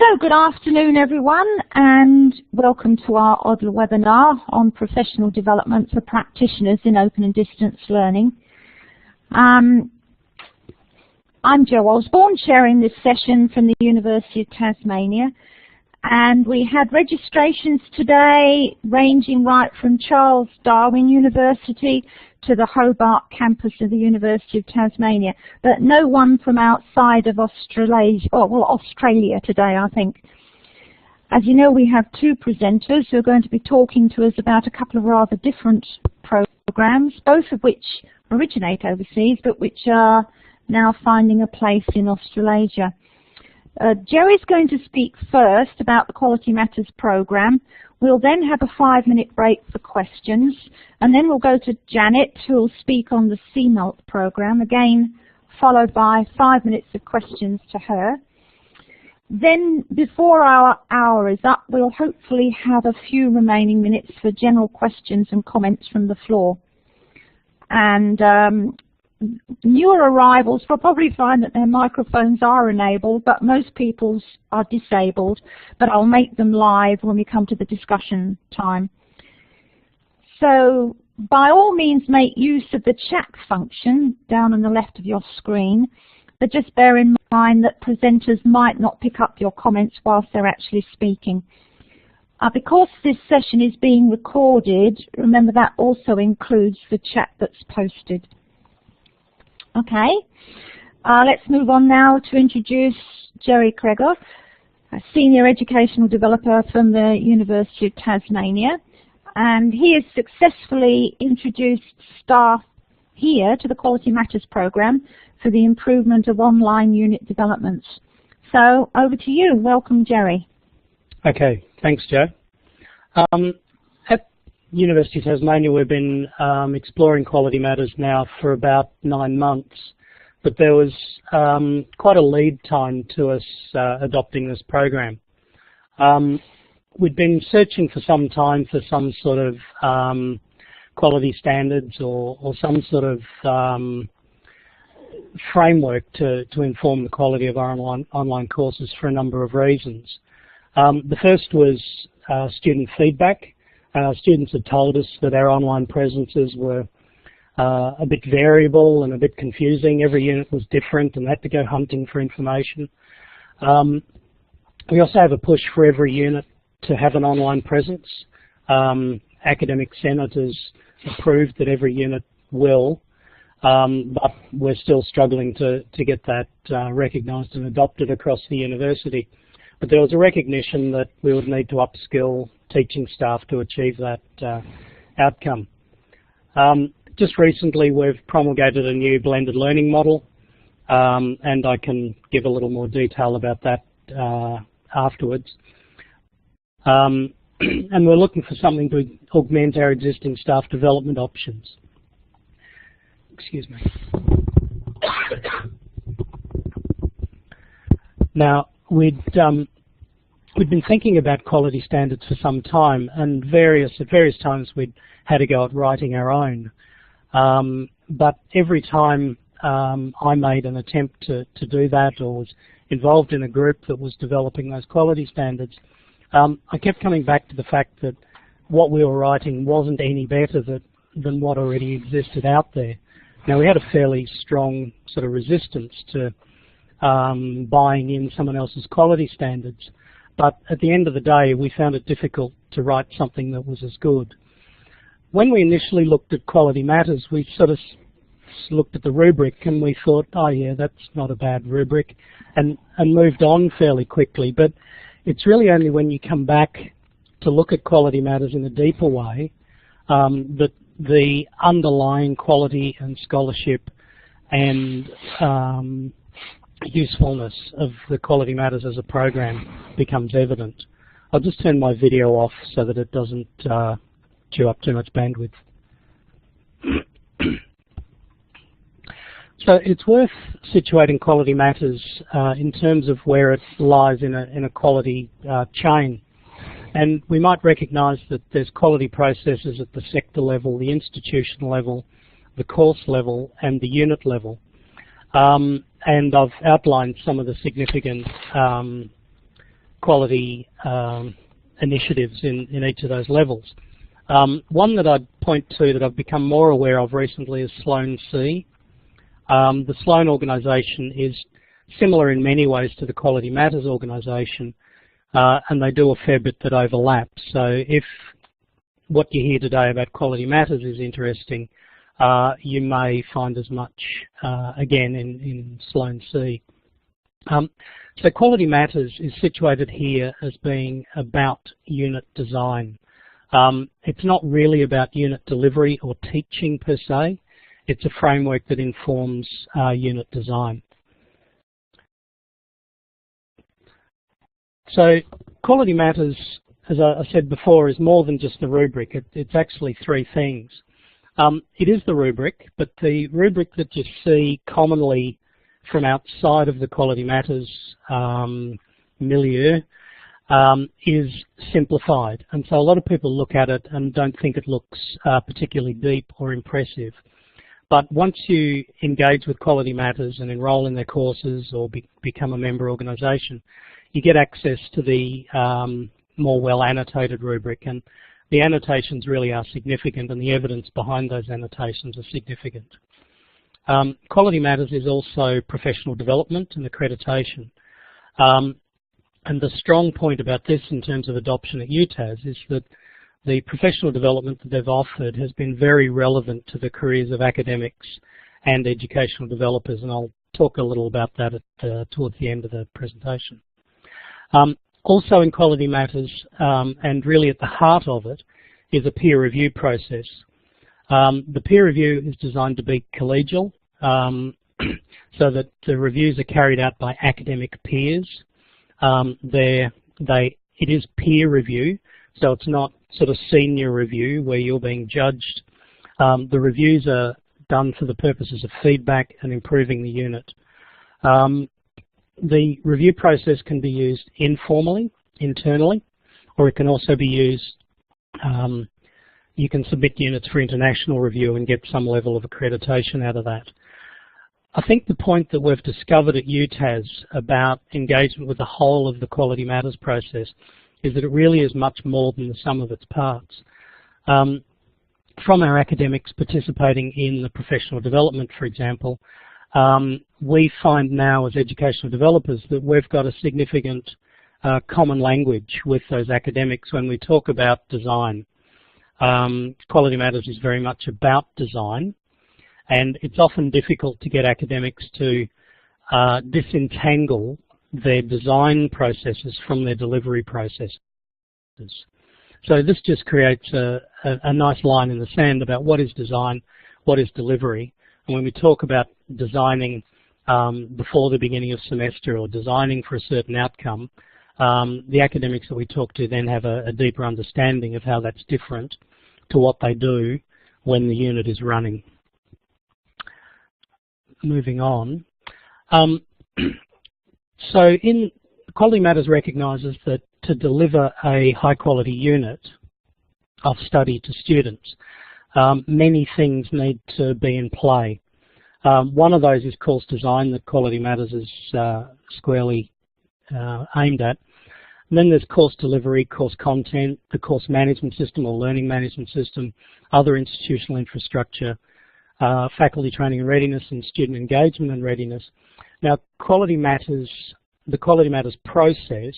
So, good afternoon everyone, and welcome to our ODLAA webinar on professional development for practitioners in open and distance learning. I'm Jo Osborne, chairing this session from the University of Tasmania, and we had registrations today ranging right from Charles Darwin University to the Hobart campus of the University of Tasmania, but no one from outside of Australasia, Australia today, I think. As you know, we have two presenters who are going to be talking to us about a couple of rather different programs, both of which originate overseas, but which are now finding a place in Australasia. Jerry's going to speak first about the Quality Matters program. We'll then have a 5-minute break for questions, and then we'll go to Janet, who will speak on the CMALT program, again followed by 5 minutes of questions to her. Then, before our hour is up, we'll hopefully have a few remaining minutes for general questions and comments from the floor. And newer arrivals will probably find that their microphones are enabled, but most people's are disabled, but I'll make them live when we come to the discussion time. So by all means make use of the chat function down on the left of your screen, but just bear in mind that presenters might not pick up your comments whilst they're actually speaking. Because this session is being recorded, remember that also includes the chat that's posted. Okay, let's move on now to introduce Jerry Kreger, a Senior Educational Developer from the University of Tasmania. And he has successfully introduced staff here to the Quality Matters program for the improvement of online unit developments. So over to you. Welcome, Jerry. Okay, thanks, Jo. At University of Tasmania, we've been exploring Quality Matters now for about 9 months, but there was quite a lead time to us adopting this program. We'd been searching for some time for some sort of quality standards or some sort of framework to inform the quality of our online courses for a number of reasons. The first was student feedback. Students had told us that our online presences were a bit variable and a bit confusing. Every unit was different and they had to go hunting for information. We also have a push for every unit to have an online presence. Academic Senate has approved that every unit will, but we're still struggling to get that recognised and adopted across the university. But there was a recognition that we would need to upskill teaching staff to achieve that outcome. Just recently we've promulgated a new blended learning model, and I can give a little more detail about that afterwards. And we're looking for something to augment our existing staff development options. Excuse me. Now, we'd been thinking about quality standards for some time, and at various times we'd had a go at writing our own. But every time I made an attempt to do that or was involved in a group that was developing those quality standards, I kept coming back to the fact that what we were writing wasn't any better than what already existed out there. Now, we had a fairly strong sort of resistance to buying in someone else's quality standards, but at the end of the day we found it difficult to write something that was as good. When we initially looked at Quality Matters, we sort of looked at the rubric and we thought, oh yeah, that's not a bad rubric, and moved on fairly quickly. But it's really only when you come back to look at Quality Matters in a deeper way that the underlying quality and scholarship and usefulness of the Quality Matters as a program becomes evident. I'll just turn my video off so that it doesn't chew up too much bandwidth. So it's worth situating Quality Matters in terms of where it lies in a quality chain. And we might recognise that there's quality processes at the sector level, the institution level, the course level, and the unit level. And I've outlined some of the significant quality initiatives in each of those levels. One that I'd point to that I've become more aware of recently is Sloan C. The Sloan organisation is similar in many ways to the Quality Matters organisation, and they do a fair bit that overlaps. So if what you hear today about Quality Matters is interesting, you may find as much again in Sloan C. So Quality Matters is situated here as being about unit design. It's not really about unit delivery or teaching per se. It's a framework that informs unit design. So Quality Matters, as I said before, is more than just a rubric. It's actually three things. It is the rubric, but the rubric that you see commonly from outside of the Quality Matters milieu is simplified. And so a lot of people look at it and don't think it looks particularly deep or impressive. But once you engage with Quality Matters and enroll in their courses or become a member organisation, you get access to the more well annotated rubric, and the annotations really are significant and the evidence behind those annotations are significant. Quality Matters is also professional development and accreditation. And the strong point about this in terms of adoption at UTAS is that the professional development that they've offered has been very relevant to the careers of academics and educational developers, and I'll talk a little about that towards the end of the presentation. Also in Quality Matters, and really at the heart of it, is a peer review process. The peer review is designed to be collegial, so that the reviews are carried out by academic peers. It is peer review, so it's not sort of senior review where you're being judged. The reviews are done for the purposes of feedback and improving the unit. The review process can be used informally, internally, or it can also be used, you can submit units for international review and get some level of accreditation out of that. I think the point that we've discovered at UTAS about engagement with the whole of the Quality Matters process is that it really is much more than the sum of its parts. From our academics participating in the professional development, for example, we find now as educational developers that we've got a significant common language with those academics when we talk about design. Quality Matters is very much about design, and it's often difficult to get academics to disentangle their design processes from their delivery processes. So this just creates a nice line in the sand about what is design, what is delivery. And when we talk about designing before the beginning of semester or designing for a certain outcome, the academics that we talk to then have a deeper understanding of how that's different to what they do when the unit is running. Moving on. So Quality Matters recognises that to deliver a high quality unit of study to students, many things need to be in play. One of those is course design that Quality Matters is squarely aimed at. And then there's course delivery, course content, the course management system or learning management system, other institutional infrastructure, faculty training and readiness, and student engagement and readiness. Now, Quality Matters, the Quality Matters process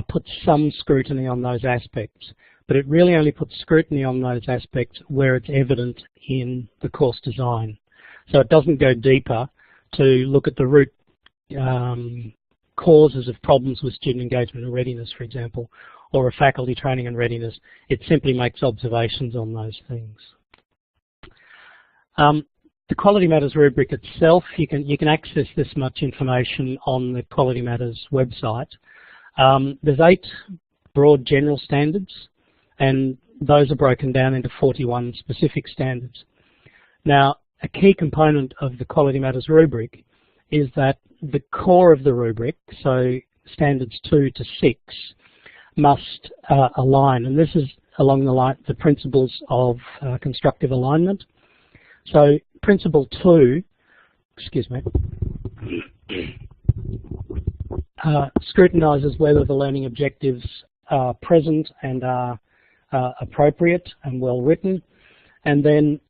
puts some scrutiny on those aspects, but it really only puts scrutiny on those aspects where it's evident in the course design. So it doesn't go deeper to look at the root causes of problems with student engagement and readiness, for example, or a faculty training and readiness. It simply makes observations on those things. The Quality Matters rubric itself, you can access this much information on the Quality Matters website. There's 8 broad general standards, and those are broken down into 41 specific standards. Now, a key component of the Quality Matters rubric is that the core of the rubric, so standards 2 to 6, must align, and this is along the principles of constructive alignment. So principle 2, excuse me, scrutinises whether the learning objectives are present and are appropriate and well written. And then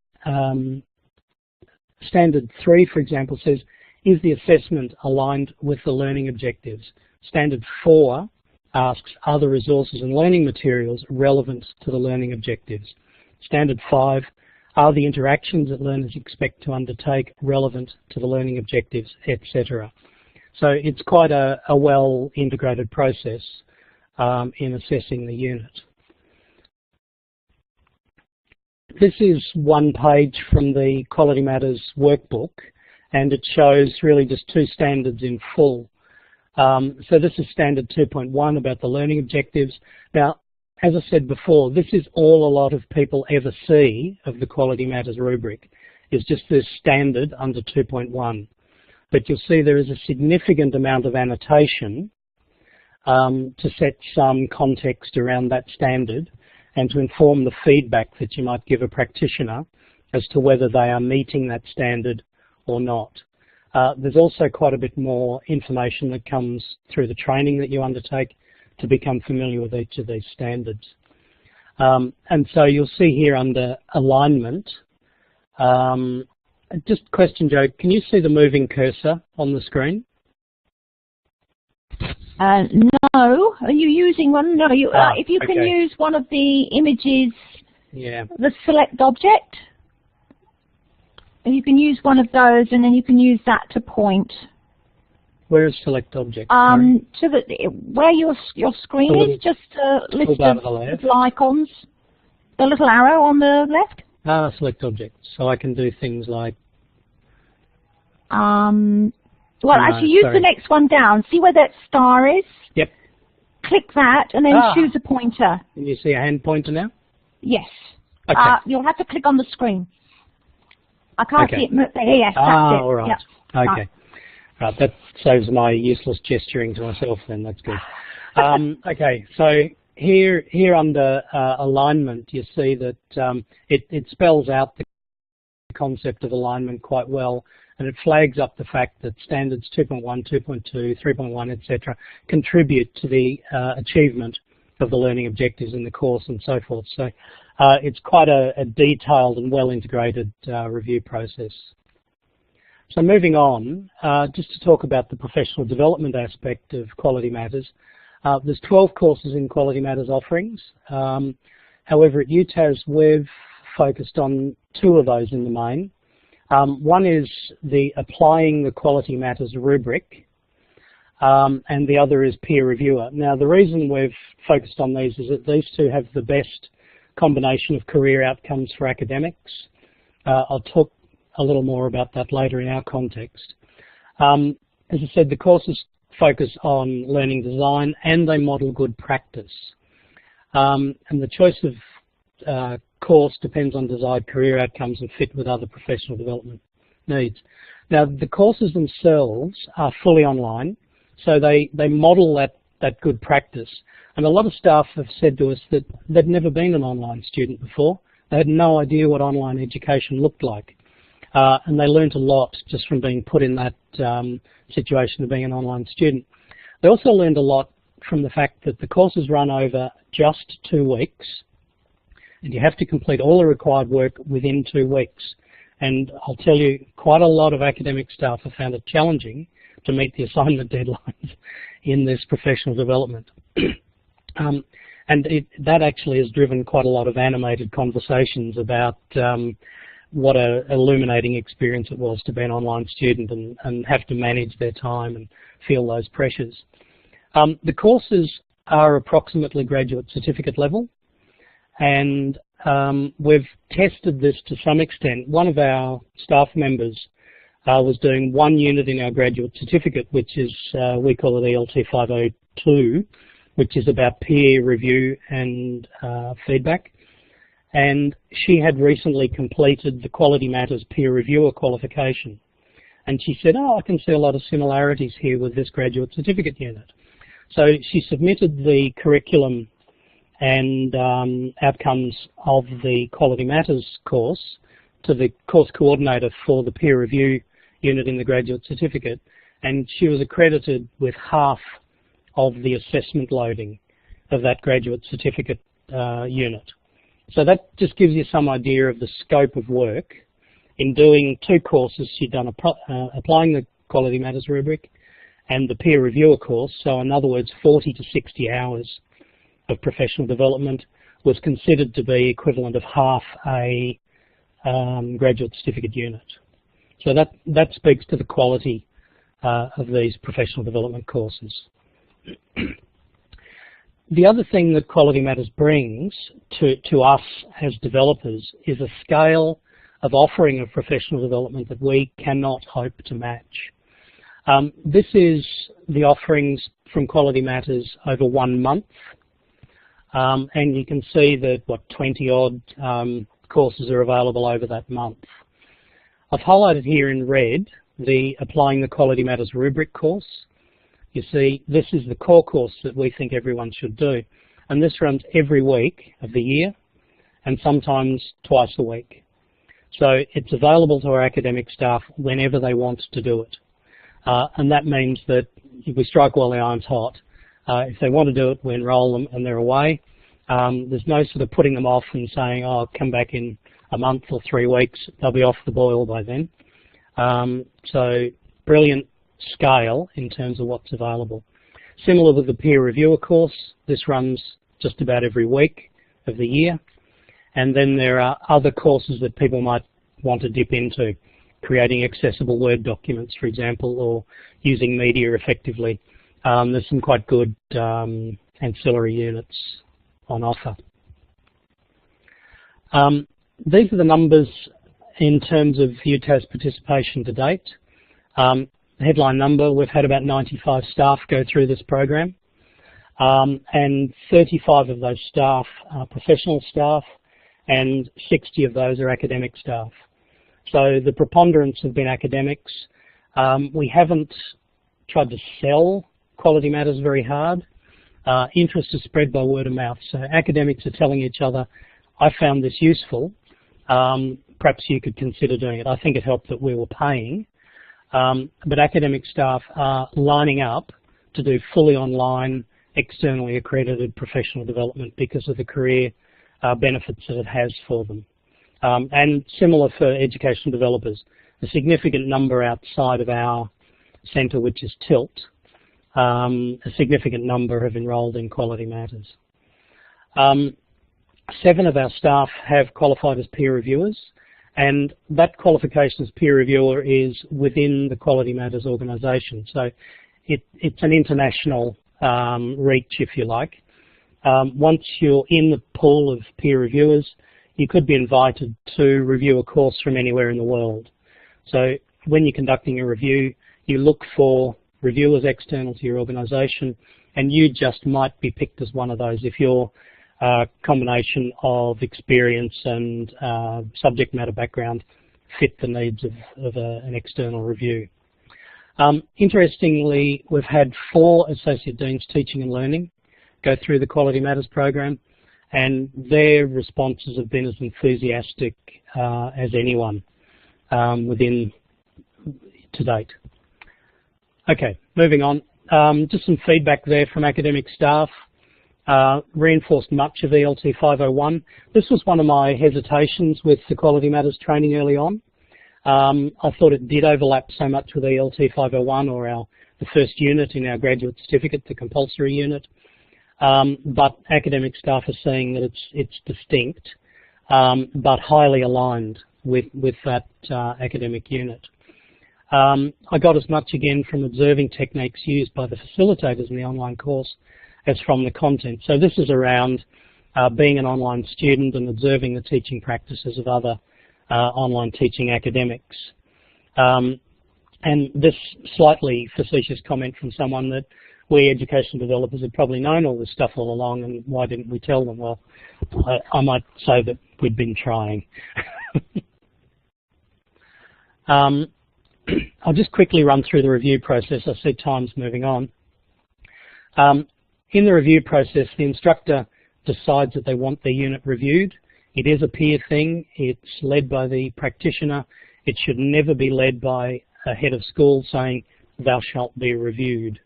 Standard 3, for example, says, is the assessment aligned with the learning objectives? Standard 4 asks, are the resources and learning materials relevant to the learning objectives? Standard 5, are the interactions that learners expect to undertake relevant to the learning objectives, etc. So it's quite a well integrated process in assessing the unit. This is one page from the Quality Matters workbook, and it shows really just 2 standards in full. So this is Standard 2.1 about the learning objectives. Now, as I said before, this is all a lot of people ever see of the Quality Matters rubric, is just this standard under 2.1. But you'll see there is a significant amount of annotation to set some context around that standard and to inform the feedback that you might give a practitioner as to whether they are meeting that standard or not. There's also quite a bit more information that comes through the training that you undertake to become familiar with each of these standards. And so you'll see here under alignment, just a question, Joe, can you see the moving cursor on the screen? No. Are you using one? No. If you can use one of the images, the select object, and you can use one of those, and then you can use that to point. Where is select object? To where your screen is, just a list of little icons. The little arrow on the left. Select object. So I can do things like. Well, actually, use the next one down. See where that star is? Yep. Click that, and then choose a pointer. Can you see a hand pointer now? Yes. Okay. You'll have to click on the screen. I can't see it. Yes, that's it. All right. Yep. Okay. Right, that saves my useless gesturing to myself then, that's good. Okay, so here under alignment, you see that it spells out the concept of alignment quite well, and it flags up the fact that standards 2.1, 2.2, 3.1, etc. contribute to the achievement of the learning objectives in the course and so forth. So it's quite a detailed and well-integrated review process. So moving on, just to talk about the professional development aspect of Quality Matters. There's 12 courses in Quality Matters offerings. However, at UTAS, we've focused on 2 of those in the main. One is the Applying the Quality Matters rubric, and the other is Peer Reviewer. Now, the reason we've focused on these is that these 2 have the best combination of career outcomes for academics. I'll talk a little more about that later in our context. As I said, the courses focus on learning design and they model good practice. And the choice of course depends on desired career outcomes and fit with other professional development needs. Now, the courses themselves are fully online, so they model that good practice. And a lot of staff have said to us that they'd never been an online student before. They had no idea what online education looked like. And they learned a lot just from being put in that situation of being an online student. They also learned a lot from the fact that the courses run over just 2 weeks, and you have to complete all the required work within 2 weeks. And I'll tell you, quite a lot of academic staff have found it challenging to meet the assignment deadlines in this professional development. And that actually has driven quite a lot of animated conversations about what an illuminating experience it was to be an online student and have to manage their time and feel those pressures. The courses are approximately graduate certificate level, and we've tested this to some extent. One of our staff members was doing 1 unit in our graduate certificate, which is, we call it ELT 502, which is about peer review and feedback. And she had recently completed the Quality Matters Peer Reviewer qualification. And she said, I can see a lot of similarities here with this graduate certificate unit. So she submitted the curriculum and outcomes of the Quality Matters course to the course coordinator for the peer review unit in the graduate certificate. And she was accredited with half of the assessment loading of that graduate certificate unit. So that just gives you some idea of the scope of work. In doing 2 courses, you've done applying the Quality Matters rubric and the peer reviewer course, so in other words 40 to 60 hours of professional development was considered to be equivalent of half a graduate certificate unit. So that speaks to the quality of these professional development courses. The other thing that Quality Matters brings to us as developers is a scale of offering of professional development that we cannot hope to match. This is the offerings from Quality Matters over 1 month, and you can see that 20-odd courses are available over that month. I've highlighted here in red the Applying the Quality Matters rubric course. You see, this is the core course that we think everyone should do, and this runs every week of the year and sometimes twice a week. So it's available to our academic staff whenever they want to do it. And that means that we strike while the iron's hot. If they want to do it, we enrol them and they're away. There's no sort of putting them off and saying, oh, I'll come back in a month or 3 weeks. They'll be off the boil by then. So brilliant scale in terms of what's available. Similar with the peer reviewer course, this runs just about every week of the year. And then there are other courses that people might want to dip into, creating accessible Word documents, for example, or using media effectively. There's some quite good ancillary units on offer. These are the numbers in terms of UTAS participation to date. Headline number, we've had about 95 staff go through this program, and 35 of those staff are professional staff and 60 of those are academic staff. So the preponderance have been academics. We haven't tried to sell Quality Matters very hard. Interest is spread by word of mouth. So academics are telling each other, I found this useful, perhaps you could consider doing it. I think it helped that we were paying. But academic staff are lining up to do fully online, externally accredited professional development because of the career benefits that it has for them. And similar for educational developers, a significant number outside of our centre, which is TILT, a significant number have enrolled in Quality Matters. 7 of our staff have qualified as peer reviewers, and that qualification as peer reviewer is within the Quality Matters organisation. So it's an international reach, if you like. Once you're in the pool of peer reviewers, you could be invited to review a course from anywhere in the world. So when you're conducting a review, you look for reviewers external to your organisation, and you just might be picked as one of those if your combination of experience and subject matter background fit the needs of an external review. Interestingly, we've had 4 Associate Deans Teaching and Learning go through the Quality Matters program, and their responses have been as enthusiastic as anyone within to date. Okay, moving on. Just some feedback there from academic staff. Reinforced much of ELT 501. This was one of my hesitations with the Quality Matters training early on. I thought it did overlap so much with ELT 501, or the first unit in our graduate certificate, the compulsory unit. But academic staff are saying that it's distinct, but highly aligned with that academic unit. I got as much again from observing techniques used by the facilitators in the online course as from the content. So this is around being an online student and observing the teaching practices of other online teaching academics. And this slightly facetious comment from someone that we educational developers had probably known all this stuff all along, and why didn't we tell them? Well, I might say that we'd been trying. I'll just quickly run through the review process. I see time's moving on. In the review process, the instructor decides that they want their unit reviewed. It is a peer thing. It's led by the practitioner. It should never be led by a head of school saying, thou shalt be reviewed.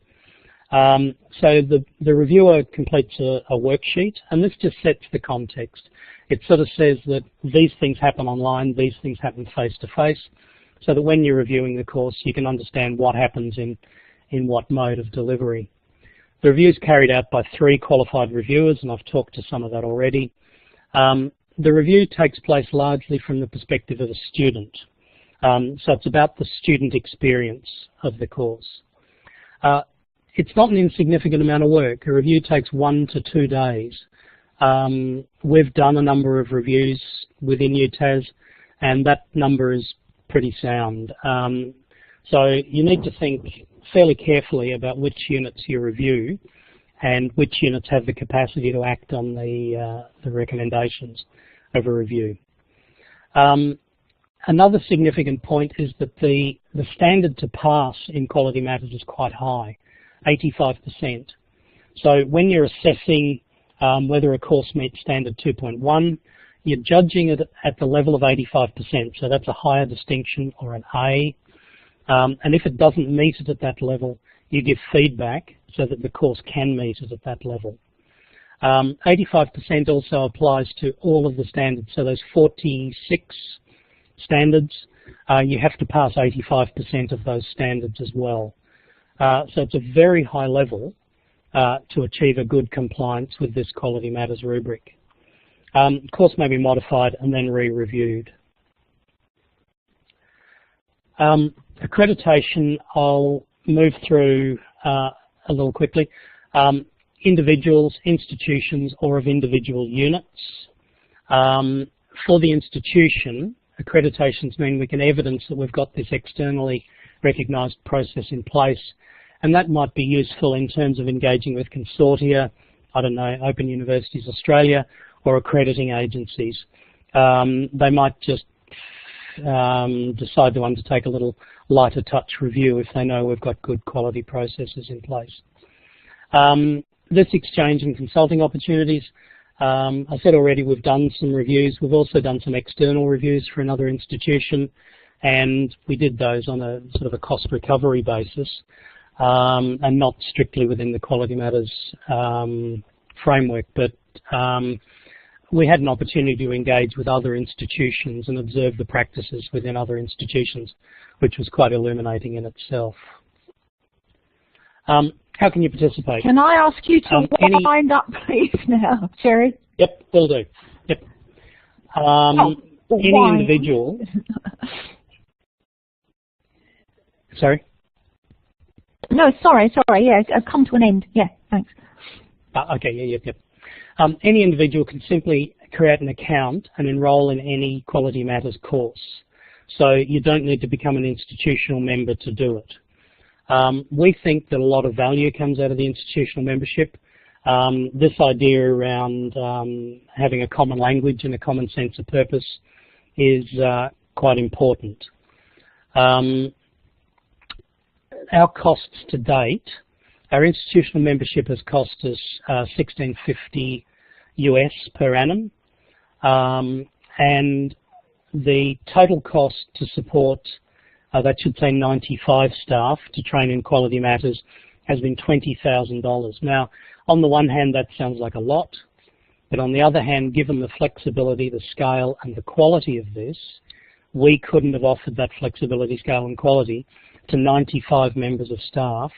So the reviewer completes a worksheet, and this just sets the context. It sort of says that these things happen online, these things happen face-to-face, so that when you're reviewing the course, you can understand what happens in what mode of delivery. The review is carried out by 3 qualified reviewers, and I've talked to some of that already. The review takes place largely from the perspective of a student. So it's about the student experience of the course. It's not an insignificant amount of work. A review takes 1 to 2 days. We've done a number of reviews within UTAS, and that number is pretty sound. So you need to think fairly carefully about which units you review and which units have the capacity to act on the recommendations of a review. Another significant point is that the standard to pass in Quality Matters is quite high, 85%. So when you're assessing whether a course meets standard 2.1, you're judging it at the level of 85%, so that's a higher distinction or an A. And if it doesn't meet it at that level, you give feedback so that the course can meet it at that level. 85% also applies to all of the standards, so those 46 standards, you have to pass 85% of those standards as well. So it's a very high level to achieve a good compliance with this Quality Matters rubric. The course may be modified and then re-reviewed. Accreditation, I'll move through a little quickly. Individuals, institutions, or of individual units. For the institution, accreditations mean we can evidence that we've got this externally recognised process in place, and that might be useful in terms of engaging with consortia, I don't know, Open Universities Australia, or accrediting agencies. They might just decide to undertake a little lighter touch review if they know we've got good quality processes in place. This exchange and consulting opportunities, I said already we've done some reviews. We've also done some external reviews for another institution, and we did those on a sort of a cost recovery basis and not strictly within the Quality Matters framework, but we had an opportunity to engage with other institutions and observe the practices within other institutions, which was quite illuminating in itself. How can you participate? Can I ask you to wind up, please, now, Sherry? Yep, will do. Yep. Any individual. Sorry? No, sorry, yes, I've come to an end. Yeah, thanks. Okay, yep. Any individual can simply create an account and enroll in any Quality Matters course. So you don't need to become an institutional member to do it. We think that a lot of value comes out of the institutional membership. This idea around having a common language and a common sense of purpose is quite important. Our costs to date, our institutional membership has cost us $16.50 US per annum, and the total cost to support, that should say 95 staff to train in Quality Matters, has been $20,000. Now, on the one hand, that sounds like a lot, but on the other hand, given the flexibility, the scale, and the quality of this, we couldn't have offered that flexibility, scale, and quality to 95 members of staff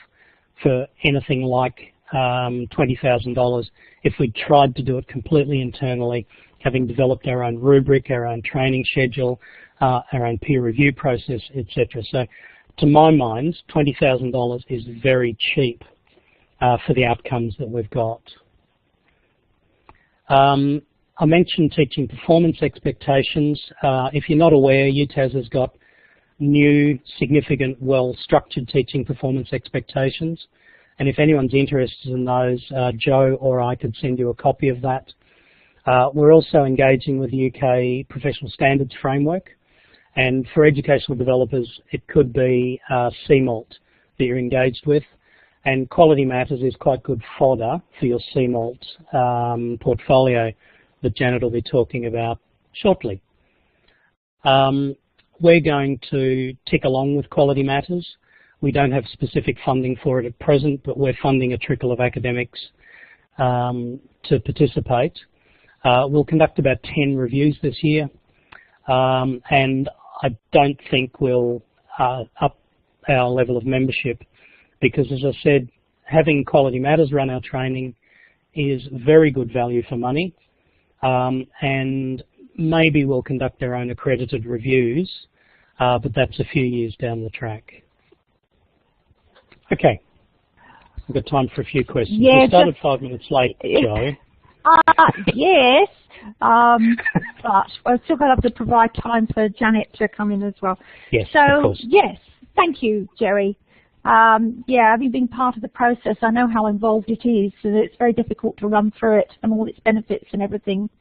for anything like $20,000 if we tried to do it completely internally, having developed our own rubric, our own training schedule, our own peer review process, etc. So to my mind, $20,000 is very cheap for the outcomes that we've got. I mentioned teaching performance expectations. If you're not aware, UTAS has got new, significant, well-structured teaching performance expectations. And if anyone's interested in those, Joe or I could send you a copy of that. We're also engaging with the UK Professional Standards Framework. And for educational developers, it could be CMALT that you're engaged with. And Quality Matters is quite good fodder for your CMALT portfolio that Janet will be talking about shortly. We're going to tick along with Quality Matters. We don't have specific funding for it at present, but we're funding a trickle of academics to participate. We'll conduct about 10 reviews this year, and I don't think we'll up our level of membership because, as I said, having Quality Matters run our training is very good value for money, and maybe we'll conduct our own accredited reviews, but that's a few years down the track. Okay, we've got time for a few questions. Yeah, we started 5 minutes late, Jo. Yes, but I've still got to provide time for Janet to come in as well. Yes, so, of course. Yes, thank you, Jerry. Yeah, having been part of the process, I know how involved it is, and it's very difficult to run through it and all its benefits and everything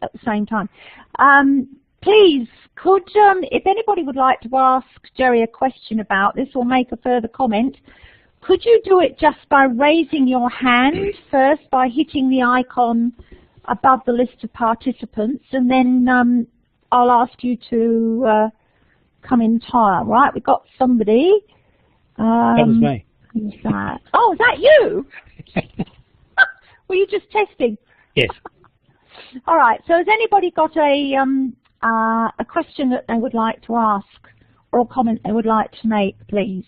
at the same time. Please, could, if anybody would like to ask Jerry a question about this or make a further comment, could you do it just by raising your hand first by hitting the icon above the list of participants, and then I'll ask you to come in time, right? We've got somebody. That was me. Who's that? Oh, is that you? Were you just testing? Yes. All right. So has anybody got a question that they would like to ask or a comment they would like to make, please?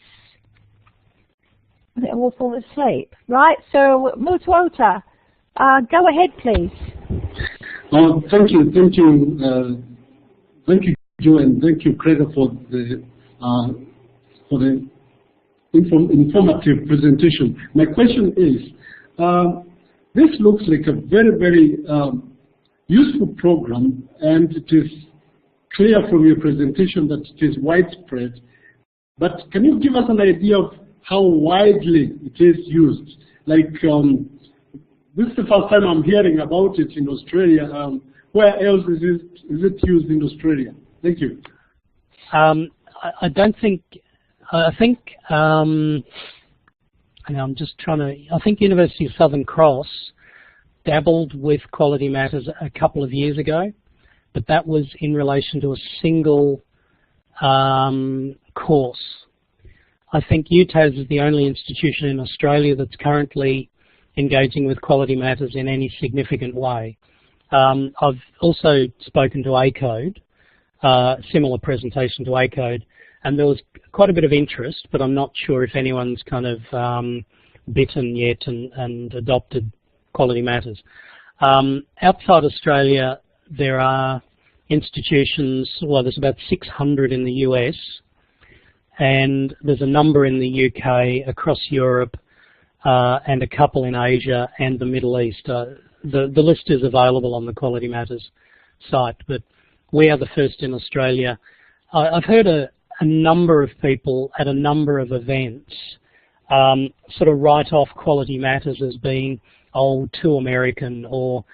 They all fall asleep. Right. So Mutwota, go ahead, please. Thank you, Jo, and thank you, Creda, for the informative presentation. My question is, this looks like a very, very useful program, and it is clear from your presentation that it is widespread. But can you give us an idea of how widely it is used? Like, this is the first time I'm hearing about it in Australia. Where else is it used in Australia? Thank you. I don't think. I think. And I'm just trying to. I think University of Southern Cross dabbled with Quality Matters a couple of years ago, but that was in relation to a single course. I think UTAS is the only institution in Australia that's currently engaging with Quality Matters in any significant way. I've also spoken to ACODE, similar presentation to ACODE, and there was quite a bit of interest, but I'm not sure if anyone's kind of bitten yet and adopted Quality Matters. Outside Australia, there are institutions, well, there's about 600 in the US, and there's a number in the UK, across Europe, and a couple in Asia and the Middle East. The list is available on the Quality Matters site, but we are the first in Australia. I've heard a number of people at a number of events sort of write off Quality Matters as being, oh, too American or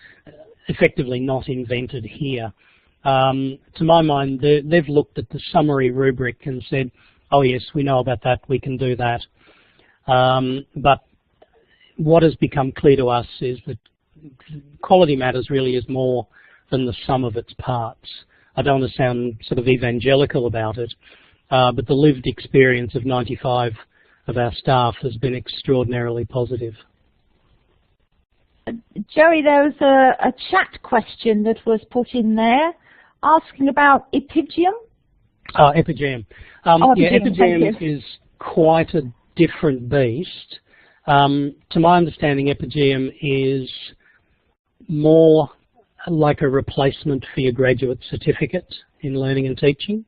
effectively not invented here. To my mind, they've looked at the summary rubric and said, oh yes, we know about that, we can do that. But what has become clear to us is that Quality Matters really is more than the sum of its parts. I don't want to sound sort of evangelical about it, but the lived experience of 95 of our staff has been extraordinarily positive. Jerry, there was a chat question that was put in there asking about Epigeum. Epigeum. Yeah, Epigeum is quite a different beast. To my understanding, Epigeum is more like a replacement for your graduate certificate in learning and teaching.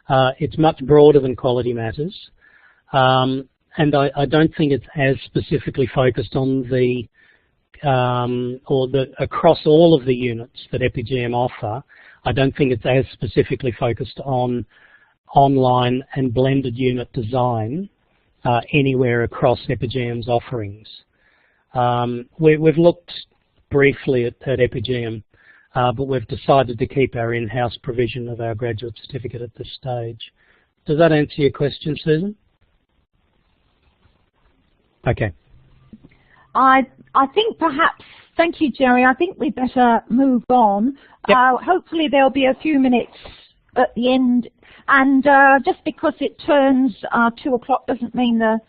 It's much broader than Quality Matters, and I don't think it's as specifically focused on the across all of the units that Epigeum offer. I don't think it's as specifically focused on online and blended unit design anywhere across Epigeum's offerings. We've looked briefly at Epigeum, but we've decided to keep our in-house provision of our graduate certificate at this stage. Does that answer your question, Susan? Okay. I think perhaps, thank you, Jerry, I think we better move on. Yep. Hopefully there'll be a few minutes at the end. And just because it turns 2 o'clock doesn't mean the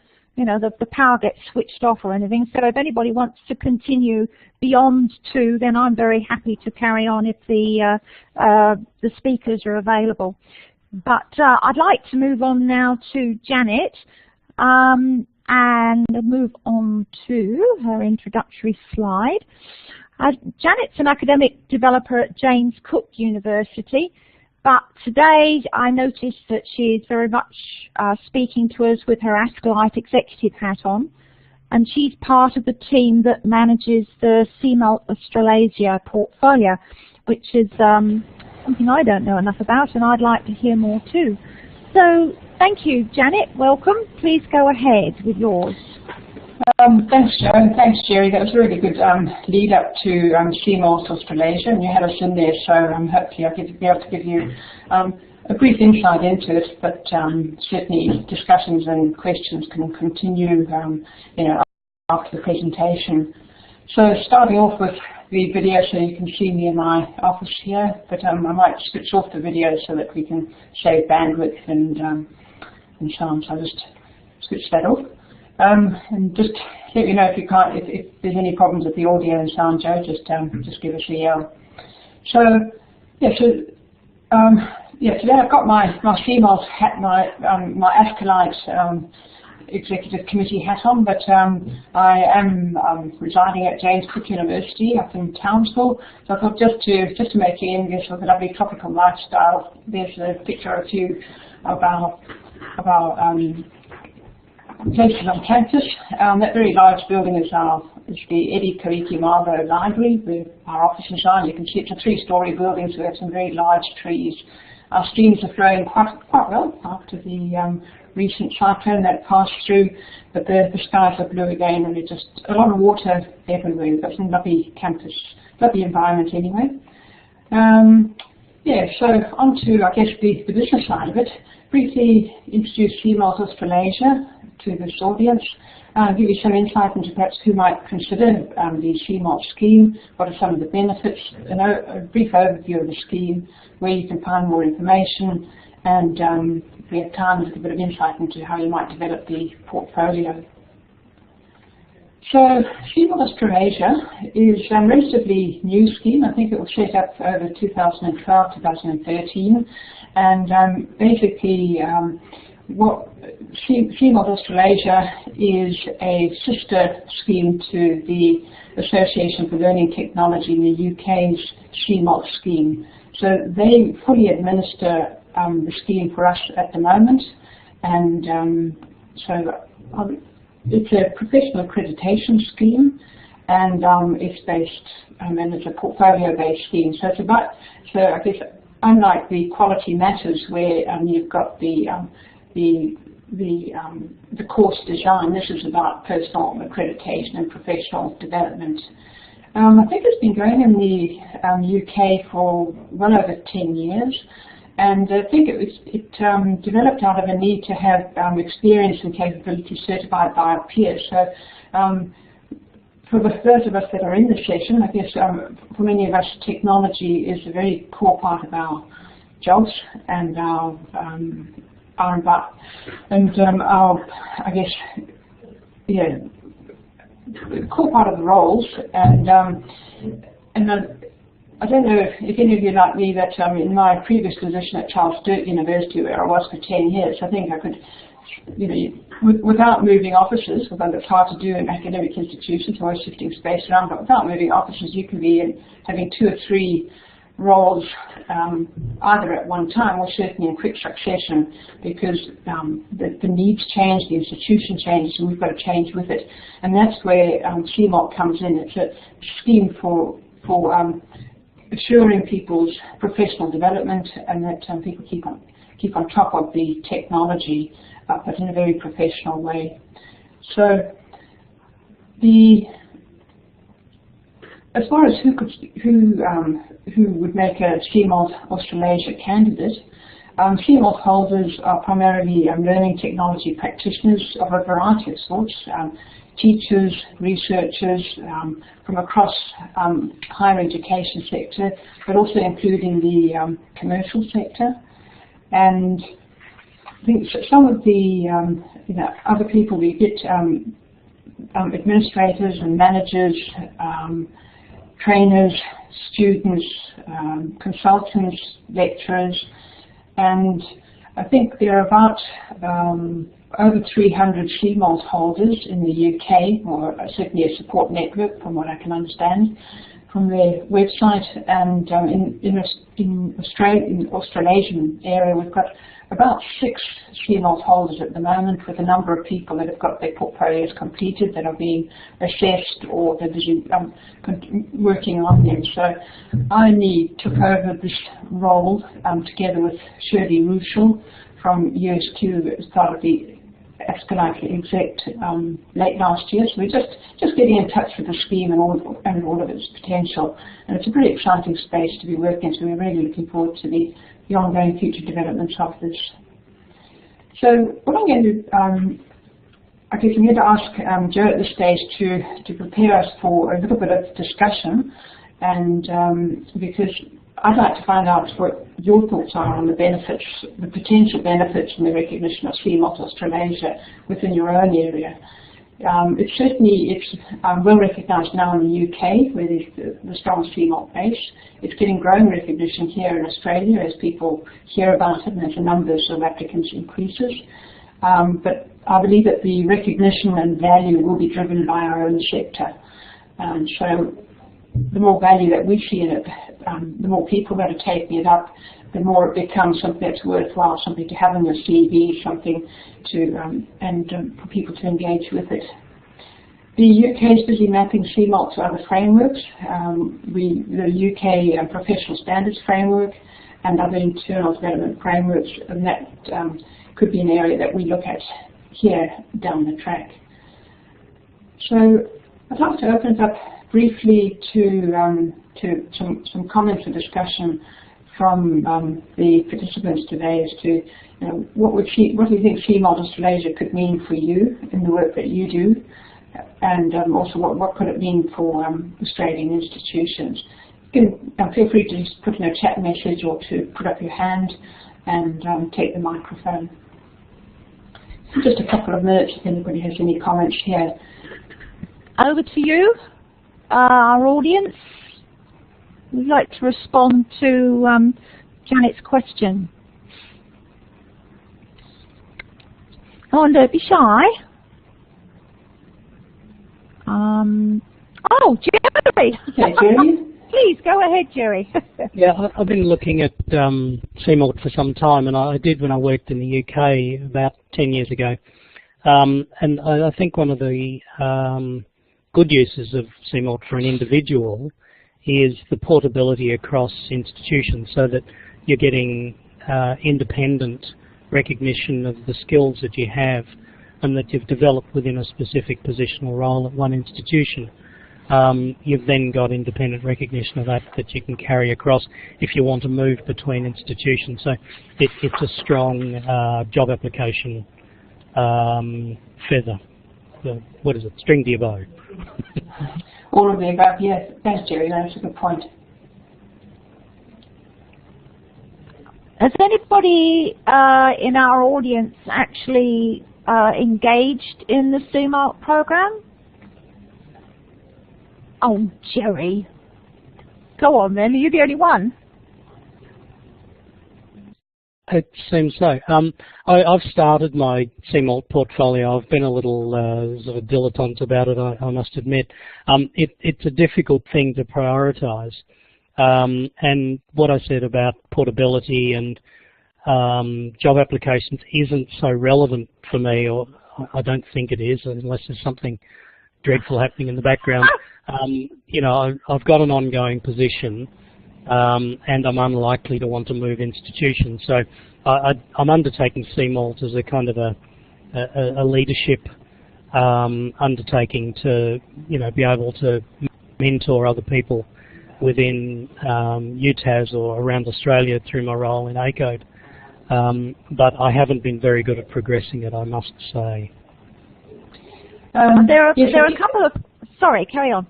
power gets switched off or anything. So if anybody wants to continue beyond 2, then I'm very happy to carry on if the speakers are available. But I'd like to move on now to Janet and move on to her introductory slide. Janet's an academic developer at James Cook University, but today I noticed that she's very much speaking to us with her ASCILITE executive hat on, and she's part of the team that manages the CMALT Australasia portfolio, which is something I don't know enough about, and I'd like to hear more too. So thank you, Janet. Welcome. Please go ahead with yours. Thanks, Jo, and thanks, Jerry. That was a really good lead up to CMALT Australasia, and you had us in there, so hopefully I'll be able to give you a brief insight into it, but certainly discussions and questions can continue after the presentation. So starting off with the video, so you can see me in my office here, but I might switch off the video so that we can save bandwidth and so on. So I'll just switch that off. And just let me know if there's any problems with the audio and sound, Joe. Just give us a yell. So today I've got my CMALT hat, my ASCILITE executive committee hat on, but I am residing at James Cook University up in Townsville. So I thought just to make you envious of the lovely tropical lifestyle, there's a picture or two of our places on campus. That very large building is the Eddie Koiki Marbo Library, where our offices are. You can see it's a 3-story building, so we have some very large trees. Our streams are flowing quite well after the recent cyclone that passed through, but the skies are blue again, and it's just a lot of water everywhere. We've got some lovely campus, lovely environment anyway. So on to, I guess, the business side of it. Briefly introduce CMALT Australasia to this audience, give you some insight into perhaps who might consider the CMALT scheme, what are some of the benefits, a brief overview of the scheme, where you can find more information, and if we have time, a little bit of insight into how you might develop the portfolio. So CMALT Australasia is a relatively new scheme. I think it was set up over 2012, 2013, and basically what CMALT Australasia is a sister scheme to the Association for Learning Technology in the UK's CMALT scheme. So they fully administer the scheme for us at the moment, and it's a professional accreditation scheme, and it's based and it's a portfolio-based scheme. So I guess unlike the Quality Matters, where you've got the course design, this is about personal accreditation and professional development. I think it's been going in the UK for well over 10 years. And I think it developed out of a need to have experience and capability certified by our peers. So for those of us that are in the session, I guess for many of us, technology is a very core part of our jobs and our core part of the roles. And I don't know if any of you like me, that in my previous position at Charles Sturt University, where I was for 10 years, I think I could, without moving offices, although it's hard to do in academic institutions, always shifting space around, but without moving offices, you can be having 2 or 3 roles either at one time or certainly in quick succession, because the needs change, the institution changes, and we've got to change with it. And that's where CMALT comes in. It's a scheme for assuring people's professional development, and that people keep on top of the technology, but in a very professional way. So as far as who would make a CMALT Australasia candidate, CMALT holders are primarily learning technology practitioners of a variety of sorts, teachers, researchers from across higher education sector, but also including the commercial sector. And I think some of the other people, we get administrators and managers, trainers, students, consultants, lecturers, and I think there are about over 300 CMALT holders in the UK, or certainly a support network from what I can understand from their website. And in Australia, in the Australasian area, we've got about 6 CMALT holders at the moment, with a number of people that have got their portfolios completed, that are being assessed, or they're busy working on them. So I took over this role together with Shirley Ruschel from USQ as part of the ASCILITE exec late last year. So we're just getting in touch with the scheme and all of its potential. And it's a pretty exciting space to be working in, so we're really looking forward to the ongoing future developments of this. So what I'm going to I guess I'm going to ask Joe at this stage to prepare us for a little bit of discussion, and because I'd like to find out what your thoughts are on the benefits, the potential benefits and the recognition of CMALT Australasia within your own area. It's well recognised now in the UK, where there's the strong CMALT base. It's getting growing recognition here in Australia as people hear about it and as the numbers of applicants increases. But I believe that the recognition and value will be driven by our own sector. So the more value that we see in it, the more people that are taking it up, the more it becomes something that's worthwhile, something to have on your CV, something to and for people to engage with it. The UK is busy mapping CMALT to other frameworks. The UK Professional Standards Framework and other internal development frameworks, and that could be an area that we look at here down the track. So I'd like to open it up briefly to some comments and discussion from the participants today as to what do you think CMALT Australasia could mean for you in the work that you do, and also what could it mean for Australian institutions. You can feel free to just put in a chat message or to put up your hand and take the microphone. Just a couple of minutes if anybody has any comments here. Over to you, our audience. We'd like to respond to Janet's question. Come on, don't be shy. Oh, Jerry. Okay, Jerry. Please, go ahead, Jerry. Yeah, I've been looking at CMALT for some time, and I did when I worked in the UK about 10 years ago. And I think one of the good uses of CMALT for an individual is the portability across institutions, so that you're getting independent recognition of the skills that you have and that you've developed within a specific positional role at one institution. You've then got independent recognition of that you can carry across if you want to move between institutions. So it's a strong job application feather. What is it? String to your bow. All of the above, yes. Thanks, Jerry. That's a good point. Has anybody in our audience actually engaged in the CMALT program? Oh, Jerry. Go on then, are you the only one? It seems so. I've started my CMALT portfolio. I've been a little sort of dilettante about it, I must admit. It's a difficult thing to prioritise. And what I said about portability and job applications isn't so relevant for me, or I don't think it is, unless there's something dreadful happening in the background. You know, I've got an ongoing position, and I'm unlikely to want to move institutions. So I'm undertaking CMALT as a kind of a leadership undertaking to, be able to mentor other people within UTAS or around Australia through my role in ACODE. But I haven't been very good at progressing it, I must say. There are a couple of... Sorry, carry on.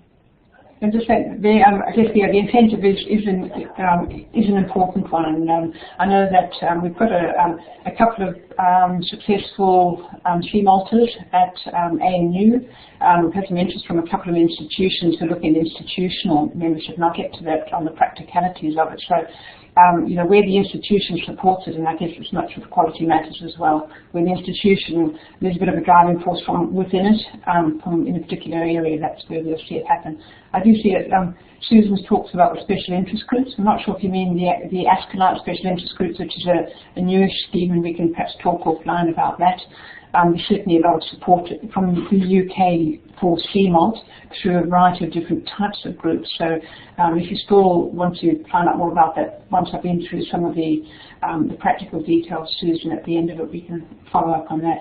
And just that I guess the incentive is an important one. And I know that we've got a couple of successful CMALTers at ANU. We've had some interest from a couple of institutions who look at institutional membership, and I'll get to that on the practicalities of it. So, you know, where the institution supports it, and I guess it's much with quality matters as well. When the institution, there's a bit of a driving force from within it, from in a particular area, that's where we'll see it happen. I do see it, Susan's talks about the special interest groups. I'm not sure if you mean the ASCILITE special interest groups, which is a newer scheme, and we can perhaps talk offline about that. There's certainly a lot of support from the UK for CMALT through a variety of different types of groups. So if you still want to find out more about that, once I've been through some of the practical details, Susan, at the end of it, we can follow up on that.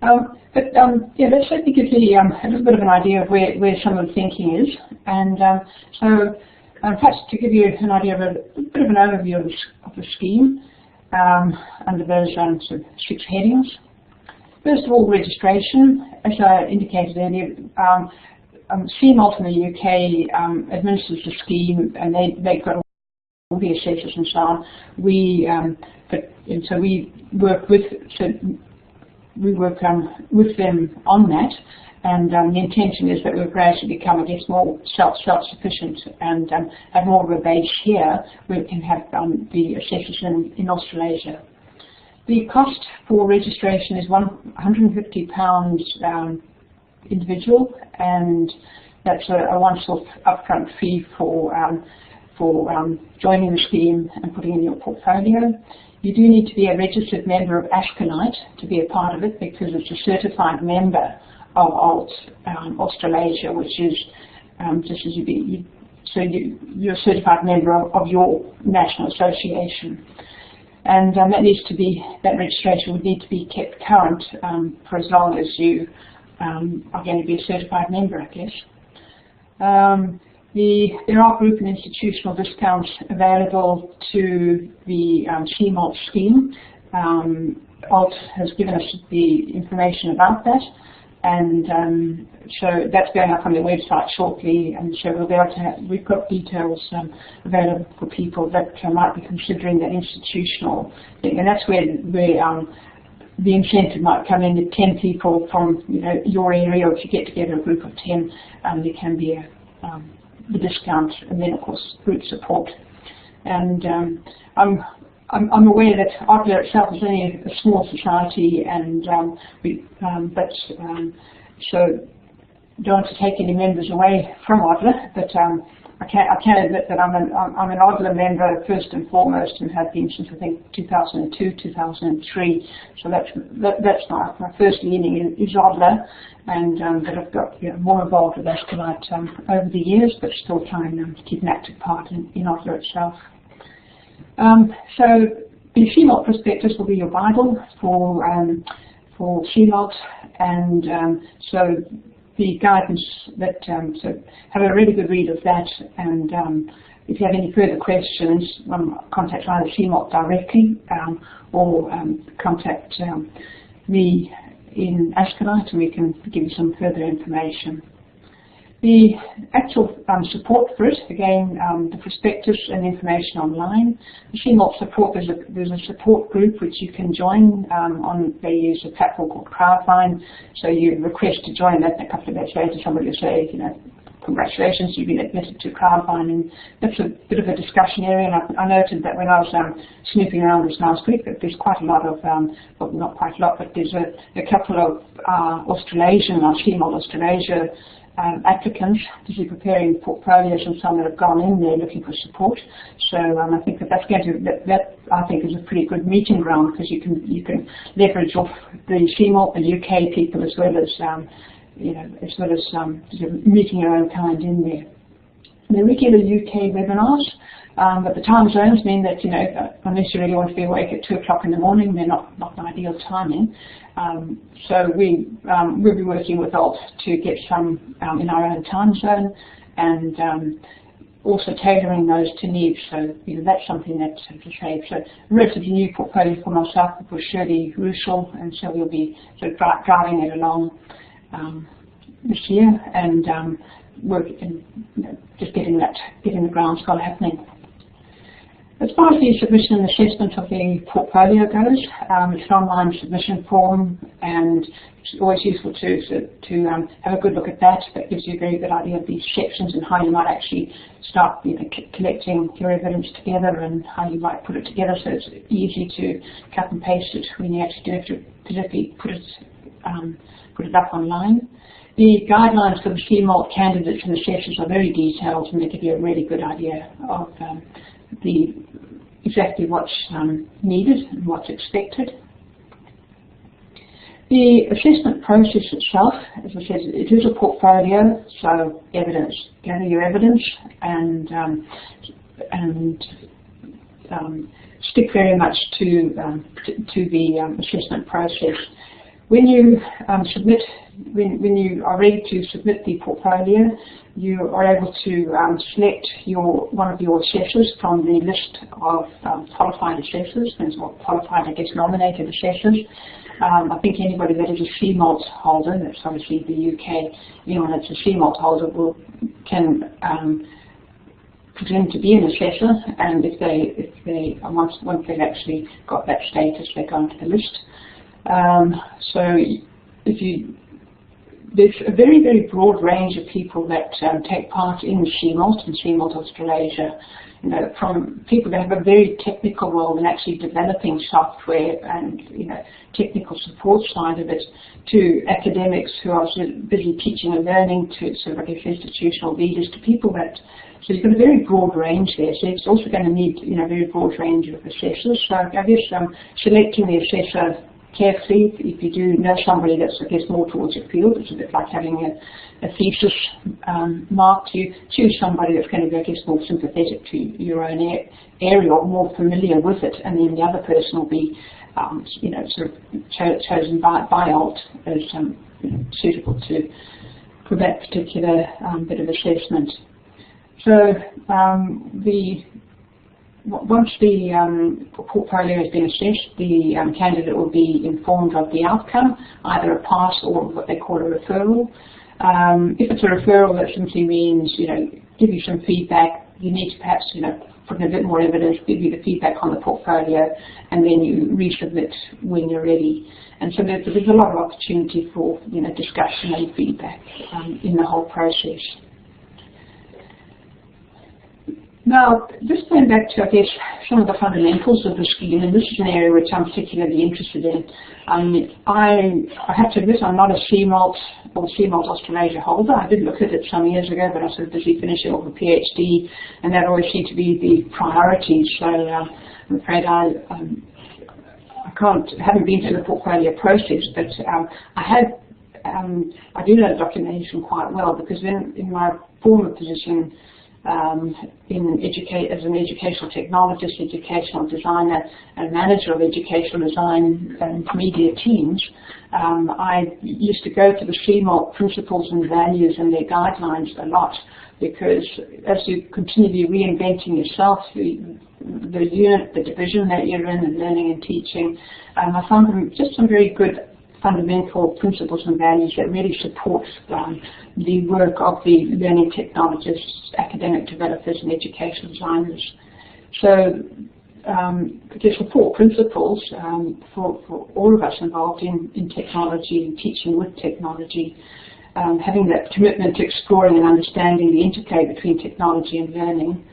Yeah, that certainly gives me a little bit of an idea of where some of the thinking is. And so perhaps to give you an idea of a bit of an overview of the scheme under those sort of 6 headings. First of all, registration. As I indicated earlier, CMALT in the UK administers the scheme, and they've got all the assessors and so on. So we work with them on that, and the intention is that we'll gradually become, I guess, more self-sufficient and have more of a base here where we can have the assessors in Australasia. The cost for registration is £150 individual, and that's a once-off upfront fee for joining the scheme and putting in your portfolio. You do need to be a registered member of ASCILITE to be a part of it, because it's a certified member of ALT Australasia, which is just as you're a certified member of your national association. And that registration would need to be kept current for as long as you are going to be a certified member, I guess. There are group and institutional discounts available to the CMALT scheme. ALT has given us the information about that, and so that's going up on the website shortly, and so we'll be able to we've got details available for people that might be considering that institutional thing, and that's where the incentive might come in. At 10 people from your area, or if you get together a group of 10, there can be the discount, and then of course group support. And I'm aware that ODLAA itself is only a small society, and so don't want to take any members away from ODLAA, but I can admit that I'm an ODLAA member first and foremost, and have been since I think 2002, 2003. So that's my first leaning is ODLAA, and but I've got more involved with ASCILITE over the years, but still trying to keep an active part in ODLAA itself. So the CMALT prospectus will be your Bible for CMALT, and so the guidance that so have a really good read of that, and if you have any further questions, contact either CMALT directly or contact me in ASCILITE, and we can give you some further information. The actual support for it, again, the prospectus and information online. The CMALT support, there's a support group which you can join they use a platform called Crowdfine. So you request to join that, and a couple of days later somebody will say, congratulations, you've been admitted to Crowdfine, and that's a bit of a discussion area. And I noted that when I was snooping around this last week, that there's quite a lot of, well, not quite a lot, but there's a couple of Australasian, CMALT Australasia applicants busy preparing portfolios, and some that have gone in there looking for support. So I think that's going to that I think is a pretty good meeting ground, because you can leverage off the CMALT, the UK people, as well as meeting your own kind in there. The regular UK webinars, but the time zones mean that unless you really want to be awake at 2 o'clock in the morning, they're not the ideal timing. So we'll be working with ALT to get some in our own time zone, and also tailoring those to needs. So that's something that, to say, so a relatively new portfolio for myself, with Shirley Russell, and so we'll be sort of driving it along this year, and work in just getting the groundswell happening. As far as the submission and assessment of the portfolio goes, it's an online submission form, and it's always useful to have a good look at that. That gives you a very good idea of these sections and how you might actually start collecting your evidence together and how you might put it together so it's easy to cut and paste it when you actually do have to physically put it up online. The guidelines for the CMALT candidates and assessors are very detailed, and they give you a really good idea of exactly what's needed and what's expected. The assessment process itself, as I said, it is a portfolio, so evidence, gather your evidence and stick very much to the assessment process. When you when you are ready to submit the portfolio, you are able to select one of your assessors from the list of qualified assessors, or qualified, I guess, nominated assessors. I think anybody that is a CMALT holder, that's obviously the UK, anyone that's a CMALT holder can presume to be an assessor, and if they once they've actually got that status, they go into the list. So there's a very, very broad range of people that take part in CMALT and CMALT Australasia. From people that have a very technical role in actually developing software and technical support side of it, to academics who are sort of busy teaching and learning, to sort of, I guess, institutional leaders, to people that. So you've got a very broad range there. So it's also going to need a very broad range of assessors. So I guess selecting the assessor carefully. If you do know somebody that's, I guess, more towards your field, it's a bit like having a thesis marked. You choose somebody that's going to be, I guess, more sympathetic to your own area or more familiar with it, and then the other person will be, sort of chosen by ALT as suitable for that particular bit of assessment. So once the portfolio has been assessed, the candidate will be informed of the outcome, either a pass or what they call a referral. If it's a referral, that simply means, give you some feedback. You need to perhaps, put in a bit more evidence, give you the feedback on the portfolio, and then you resubmit when you're ready. And so there's a lot of opportunity for, discussion and feedback in the whole process. Now, just going back to, I guess, some of the fundamentals of the scheme, and this is an area which I'm particularly interested in. I have to admit I'm not a CMALT or CMALT Australasia holder. I did look at it some years ago, but I was sort of busy finishing off a PhD, and that always seemed to be the priority. So I'm afraid I haven't been through the portfolio process, but I do know the documentation quite well, because in my former position, as an educational technologist, educational designer, and manager of educational design and media teams, I used to go to the CMALT principles and values and their guidelines a lot, because as you continue reinventing yourself, the unit, the division that you're in, learning and teaching, I found them just some very good fundamental principles and values that really support the work of the learning technologists, academic developers and educational designers. So there's the four principles for all of us involved in technology and teaching with technology, having that commitment to exploring and understanding the interplay between technology and learning,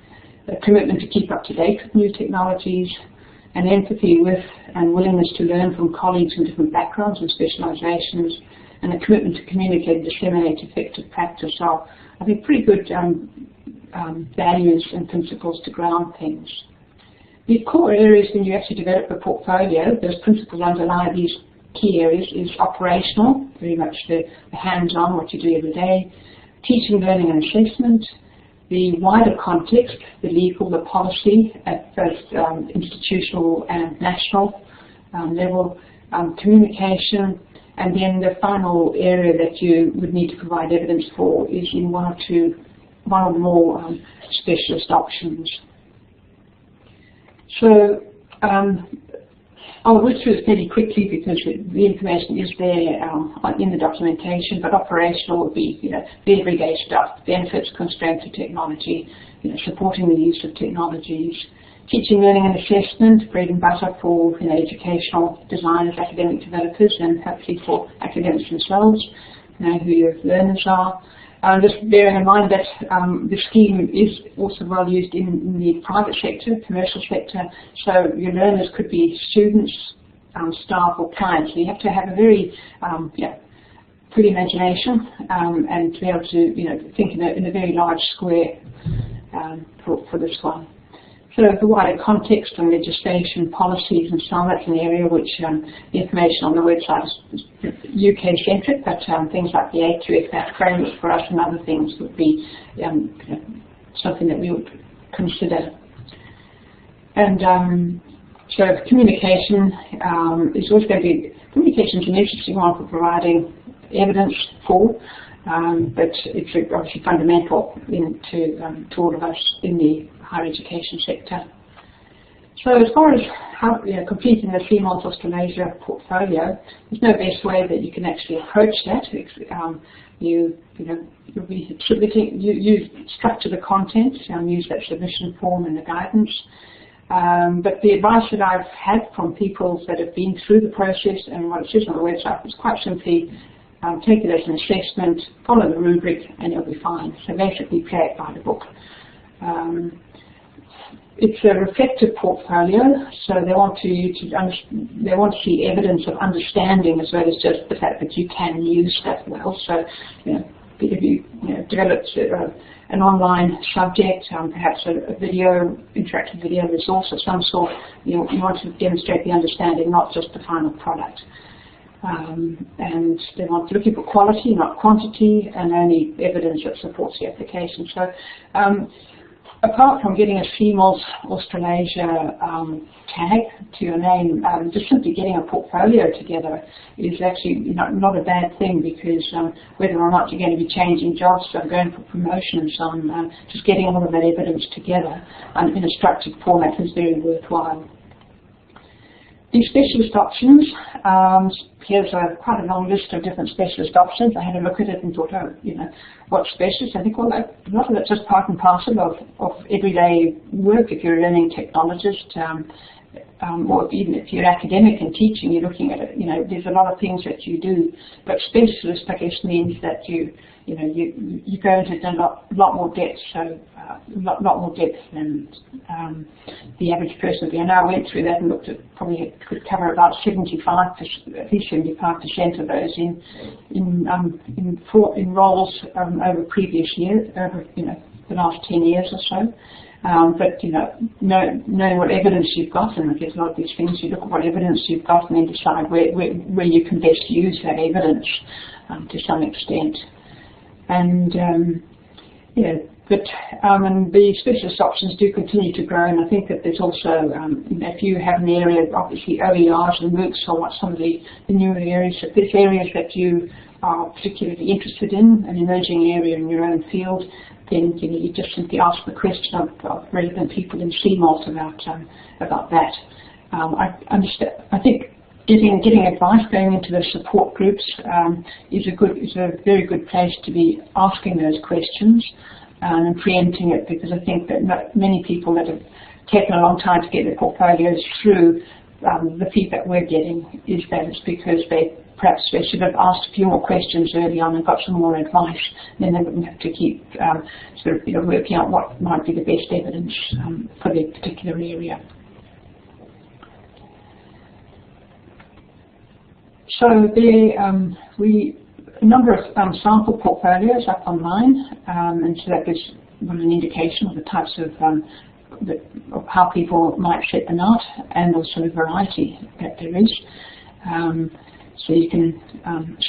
a commitment to keep up to date with new technologies, and empathy with and willingness to learn from colleagues in different backgrounds and specializations, and a commitment to communicate and disseminate effective practice are, I think, pretty good values and principles to ground things. The core areas when you actually develop a portfolio, those principles underlie these key areas, is operational, very much the hands-on, what you do every day, teaching, learning and assessment, the wider context, the legal, the policy at both institutional and national level, communication, and then the final area that you would need to provide evidence for is in one or more specialist options. So I'll whiz through this fairly quickly because the information is there in the documentation, but operational would be, the everyday stuff, benefits, constraints of technology, supporting the use of technologies, teaching, learning and assessment, bread and butter for educational designers, academic developers, and hopefully for academics themselves, who your learners are. Just bearing in mind that the scheme is also well used in the private sector, commercial sector, so your learners could be students, staff or clients. So you have to have a very good imagination and to be able to think in a very large square for this one. So the wider context and legislation, policies and so on, that's an area which the information on the website is UK-centric, but things like the A2FAT framework for us and other things would be something that we would consider. And so communication is always going to be, communication is an interesting one for providing evidence for, but it's obviously fundamental to all of us in the higher education sector. So as far as how, completing the CMALT Australasia portfolio, there's no best way that you can actually approach that. You'll be submitting, you structure the content, use that submission form and the guidance. But the advice that I've had from people that have been through the process and what it says on the website is quite simply take it as an assessment, follow the rubric, and you'll be fine. So basically play it by the book. It's a reflective portfolio, so they want to see evidence of understanding as well as just the fact that you can use that well. So, if you developed an online subject, perhaps a interactive video resource of some sort, you want to demonstrate the understanding, not just the final product. And they want to looking for quality, not quantity, and only evidence that supports the application. So, apart from getting a CMALT Australasia tag to your name, just simply getting a portfolio together is actually not a bad thing, because whether or not you're going to be changing jobs or going for promotion and so on, just getting all of that evidence together in a structured format is very worthwhile. The specialist options, here's quite a long list of different specialist options. I had a look at it and thought, what specialist? I think, well, a lot of it's just part and parcel of everyday work. If you're a learning technologist, or even if you're academic and teaching, you're looking at it, there's a lot of things that you do. But specialist, I guess, means that you go into it in a lot more depth, so a lot more depth than the average person. And I went through that and looked at, probably could cover about 75%, at least 75% of those in roles over previous years, over the last 10 years or so. But knowing what evidence you've got, and I guess a lot of these things, you look at what evidence you've got and then decide where you can best use that evidence to some extent. And and the specialist options do continue to grow, and I think that there's also, if you have an area, obviously OERs and MOOCs are some of the newer areas. If there's areas that you are particularly interested in, an emerging area in your own field, then you just simply ask the question of relevant people in CMALT about that. I think getting advice going into the support groups is a very good place to be asking those questions and preempting it, because I think that many people that have taken a long time to get their portfolios through, the feedback we're getting is that it's because perhaps they should have asked a few more questions early on and got some more advice. Then they wouldn't have to keep working out what might be the best evidence for their particular area. So a number of sample portfolios up online, and so that gives one an indication of the types of how people might set them out, and also the variety that there is. So you can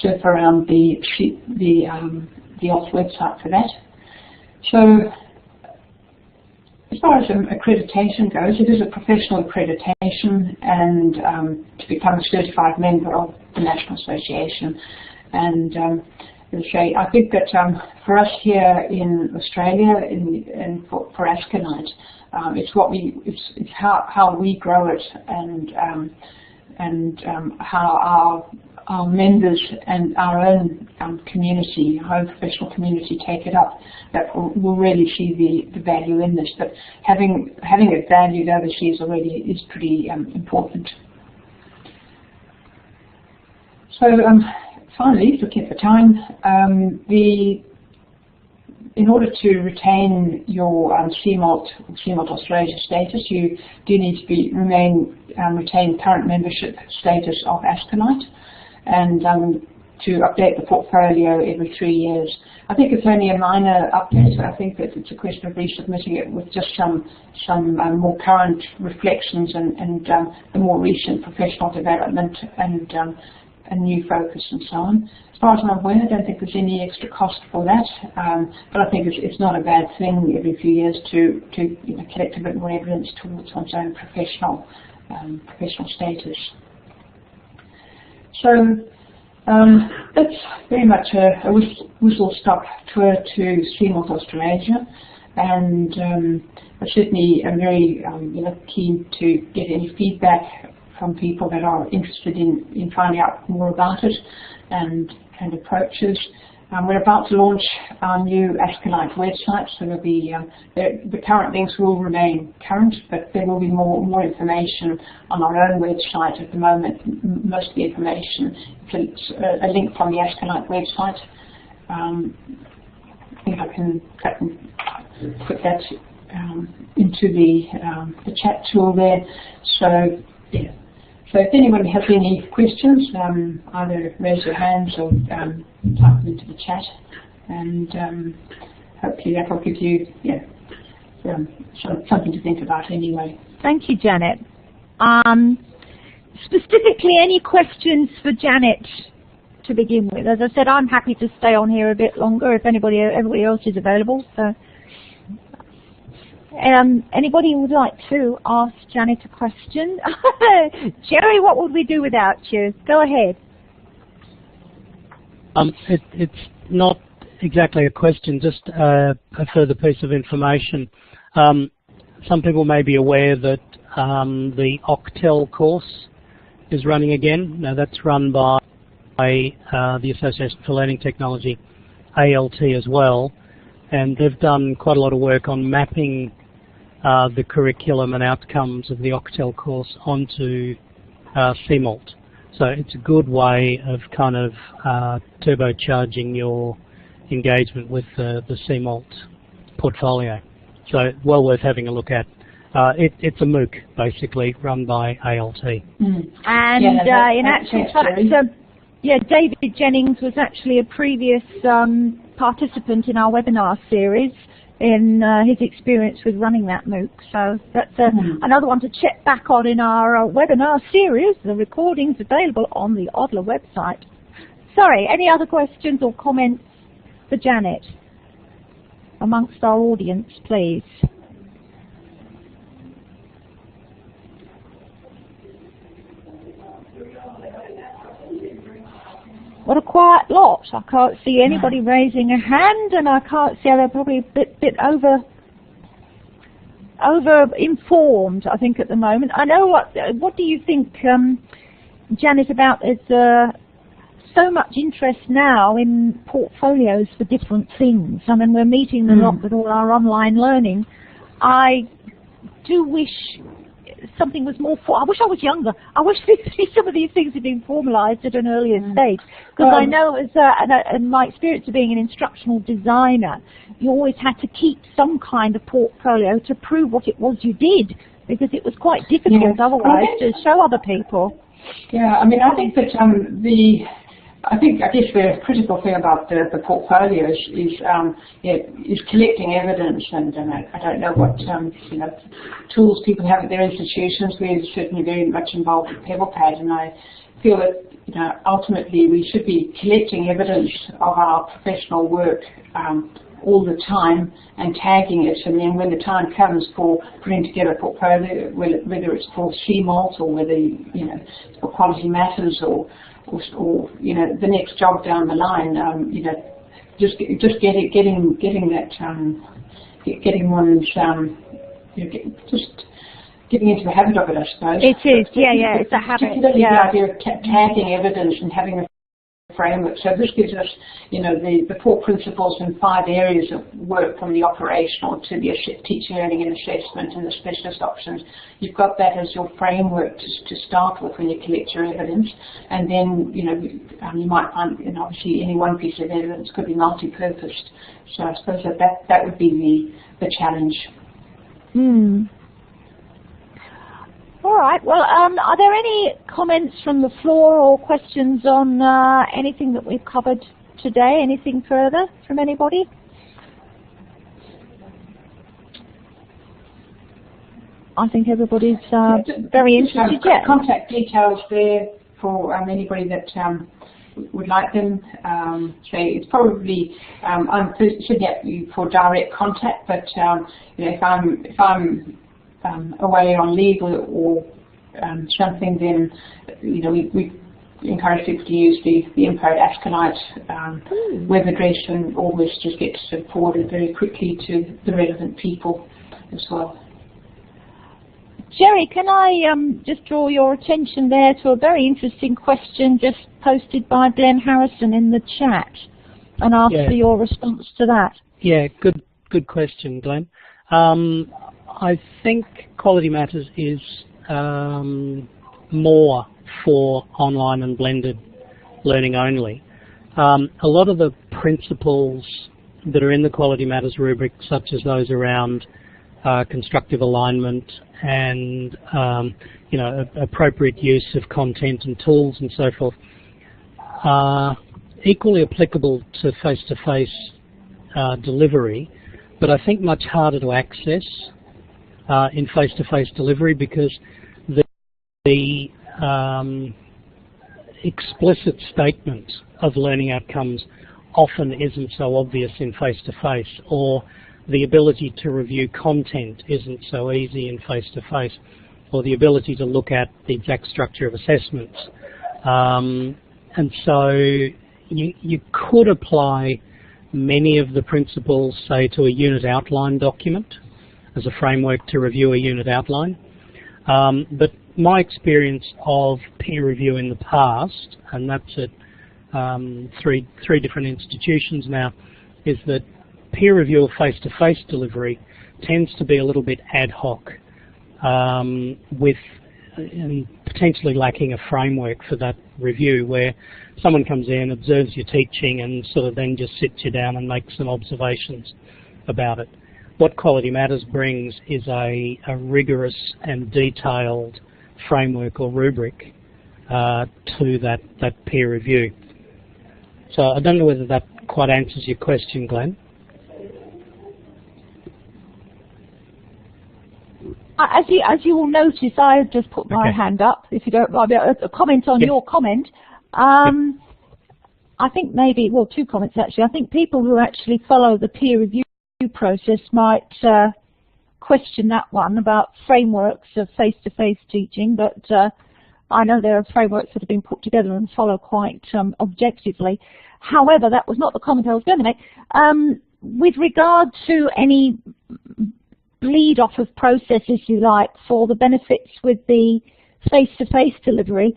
surf around the ODLAA website for that. So as far as accreditation goes, it is a professional accreditation, and to become a certified member of the National Association. And I think that for us here in Australia, and for ASCILITE, it's how we grow it, and and how our members and our own community, our own professional community take it up, that will really see the value in this. But having it valued overseas already is pretty important. So finally, looking at the time, in order to retain your CMALT Australasia status, you do need to retain current membership status of ASCILITE, and to update the portfolio every 3 years. I think it's only a minor update. I think that it's a question of resubmitting it with just some more current reflections and the more recent professional development and new focus and so on. As far as I'm aware, I don't think there's any extra cost for that, but I think it's not a bad thing every few years to collect a bit more evidence towards one's own professional status. So that's very much a whistle-stop tour to CMALT Australasia, and I certainly am very keen to get any feedback from people that are interested in finding out more about it and approaches. We're about to launch our new ASCILITE website, so there'll be the current links will remain current, but there will be more information on our own website at the moment. Most of the information, it's a link from the ASCILITE website. I think I can put that into the chat tool there. So yeah. So if anyone has any questions, either raise your hands or type them into the chat, and hopefully that will give you something to think about anyway. Thank you, Janet. Specifically, any questions for Janet to begin with? As I said, I'm happy to stay on here a bit longer if everybody else is available. So, anybody who would like to ask Janet a question? Jerry, what would we do without you? Go ahead. It's not exactly a question, just a further piece of information. Some people may be aware that the OCTEL course is running again. Now that's run by the Association for Learning Technology, ALT as well, and they've done quite a lot of work on mapping the curriculum and outcomes of the OCTEL course onto CMALT. So it's a good way of kind of turbocharging your engagement with the CMALT portfolio. So well worth having a look at. It's a MOOC basically run by ALT. And in actual fact, David Jennings was actually a previous participant in our webinar series in his experience with running that MOOC. So that's another one to check back on in our webinar series. The recording's available on the ODLAA website. Sorry, any other questions or comments for Janet amongst our audience, please? What a quiet lot. I can't see anybody raising a hand, and I can't see, they're probably a bit over-informed, I think, at the moment. I know what do you think, Janet, about there's so much interest now in portfolios for different things. I mean, we're meeting a lot with all our online learning. I do wish something was more I wish I was younger. I wish some of these things had been formalised at an earlier stage. Because I know, in my experience of being an instructional designer, you always had to keep some kind of portfolio to prove what it was you did, because it was quite difficult otherwise to show other people. Yeah, I mean, I think that I guess the critical thing about the portfolio is collecting evidence, and I don't know what tools people have at their institutions. We're certainly very much involved with PebblePad, and I feel that ultimately we should be collecting evidence of our professional work all the time and tagging it, and then when the time comes for putting together a portfolio, whether it's for CMALT or whether it's for Quality Matters or the next job down the line, getting into the habit of it, I suppose. It is, yeah, it's a habit. Particularly the idea of tagging evidence and having a framework. So this gives us, you know, the 4 principles and 5 areas of work, from the operational to the teaching, learning and assessment and the specialist options. You've got that as your framework to start with when you collect your evidence, and then, you know, you might find, you know, obviously any one piece of evidence could be multi-purposed. So I suppose that would be the challenge. All right. Well, are there any comments from the floor or questions on anything that we've covered today? Anything further from anybody? I think everybody's very interested. Contact details there for anybody that would like them. So it's probably I'm sitting at you for direct contact, but you know, if I'm away on leave or something, then, you know, we encourage people to use the info at ASCILITE web address, and all this just gets forwarded very quickly to the relevant people as well. Jerry, can I just draw your attention there to a very interesting question just posted by Glenn Harrison in the chat, and ask for your response to that. Yeah, good question, Glenn. I think Quality Matters is more for online and blended learning only. A lot of the principles that are in the Quality Matters rubric, such as those around constructive alignment and you know, appropriate use of content and tools and so forth, are equally applicable to face-to-face delivery, but I think much harder to access in face-to-face delivery, because the explicit statement of learning outcomes often isn't so obvious in face-to-face, or the ability to review content isn't so easy in face-to-face, or the ability to look at the exact structure of assessments. And so you could apply many of the principles, say, to a unit outline document as a framework to review a unit outline. But my experience of peer review in the past, and that's at three different institutions now, is that peer review of face-to-face delivery tends to be a little bit ad hoc, with potentially lacking a framework for that review, where someone comes in, observes your teaching, and sort of then just sits you down and makes some observations about it. What Quality Matters brings is a rigorous and detailed framework or rubric to that peer review. So I don't know whether that quite answers your question, Glenn. As you will notice, I just put my hand up, if you don't mind. A comment on your comment. I think maybe, well, 2 comments actually. I think people who actually follow the peer review process might question that one about frameworks of face-to-face teaching, but I know there are frameworks that have been put together and follow quite objectively. However, that was not the comment I was going to make. With regard to any bleed off of process, if you like, for the benefits with the face-to-face delivery,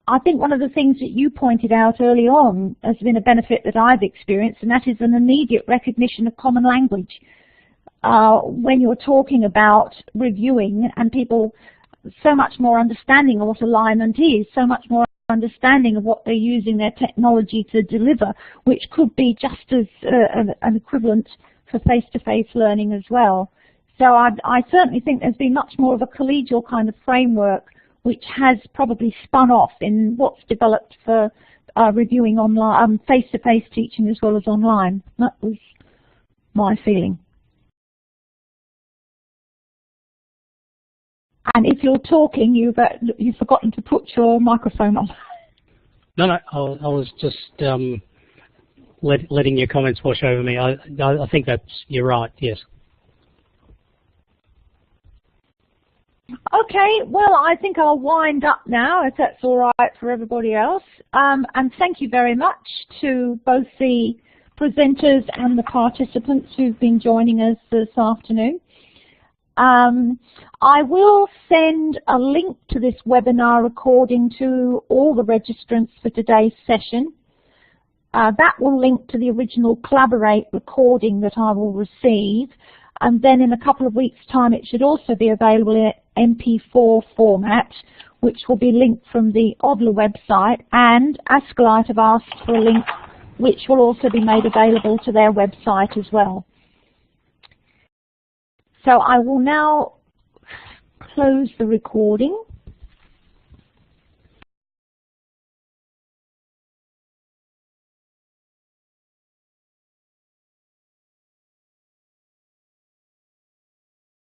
I think one of the things that you pointed out early on has been a benefit that I've experienced, and that is an immediate recognition of common language. When you're talking about reviewing, and people so much more understanding of what alignment is, so much more understanding of what they're using their technology to deliver, which could be just as an equivalent for face-to-face learning as well. So I certainly think there's been much more of a collegial kind of framework, which has probably spun off in what's developed for reviewing online, face-to-face teaching as well as online. That was my feeling. And if you're talking, you've forgotten to put your microphone on. No, I was just letting your comments wash over me. I think you're right. Yes. Okay, well, I think I'll wind up now, if that's all right for everybody else. And thank you very much to both the presenters and the participants who've been joining us this afternoon. I will send a link to this webinar recording to all the registrants for today's session. That will link to the original Collaborate recording that I will receive, and then in a couple of weeks' time it should also be available in MP4 format, which will be linked from the ODLAA website, and ASCILITE have asked for a link which will also be made available to their website as well. So I will now close the recording.